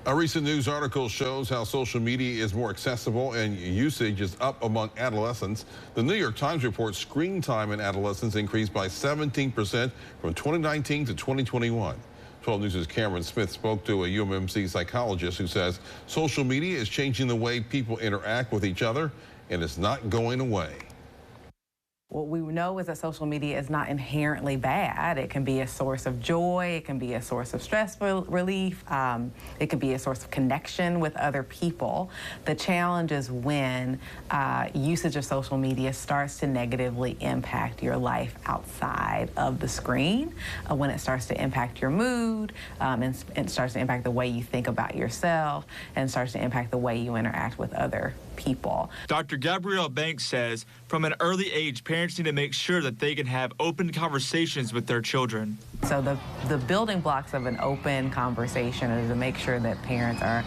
A recent news article shows how social media is more accessible and usage is up among adolescents. The New York Times reports screen time in adolescents increased by 17% from 2019 to 2021. 12 News' Cameron Smith spoke to a UMMC psychologist who says social media is changing the way people interact with each other and it's not going away. What we know is that social media is not inherently bad. It can be a source of joy. It can be a source of stress relief. It can be a source of connection with other people. The challenge is when usage of social media starts to negatively impact your life outside of the screen, when it starts to impact your mood, and it starts to impact the way you think about yourself, and starts to impact the way you interact with other people. Dr. Gabrielle Banks says from an early age, parents need to make sure that they can have open conversations with their children. So the building blocks of an open conversation is to make sure that parents are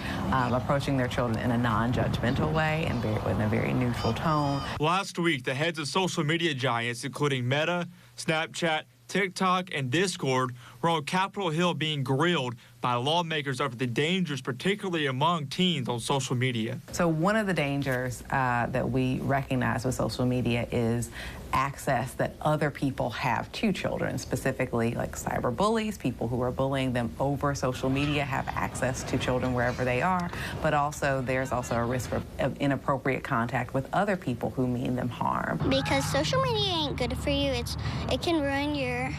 approaching their children in a non-judgmental way and in a very neutral tone. Last week, the heads of social media giants, including Meta, Snapchat, TikTok, and Discord, were on Capitol Hill being grilled by lawmakers over the dangers, particularly among teens, on social media. So one of the dangers that we recognize with social media is access that other people have to children, specifically like cyber bullies, people who are bullying them over social media have access to children wherever they are, but also there's also a risk of inappropriate contact with other people who mean them harm. Because social media ain't good for you. It can ruin your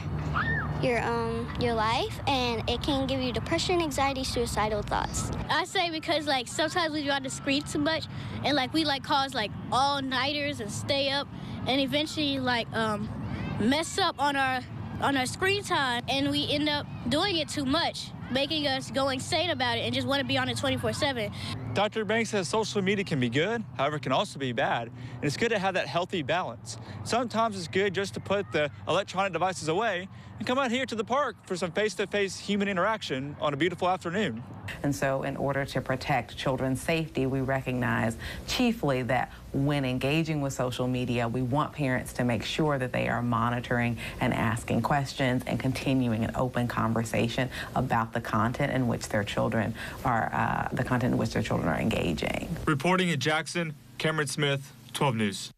life, and it can give you depression, anxiety, suicidal thoughts. I say because like sometimes we go on the screen too much, and like we like cause like all-nighters and stay up, and eventually like mess up on our screen time, and we end up doing it too much, making us go insane about it and just want to be on it 24/7. Dr. Banks says social media can be good, however, it can also be bad, and it's good to have that healthy balance. Sometimes it's good just to put the electronic devices away and come out here to the park for some face-to-face human interaction on a beautiful afternoon. And so in order to protect children's safety, we recognize chiefly that when engaging with social media, we want parents to make sure that they are monitoring and asking questions and continuing an open conversation about the content in which their children are engaging. Reporting in Jackson, Cameron Smith, 12 News.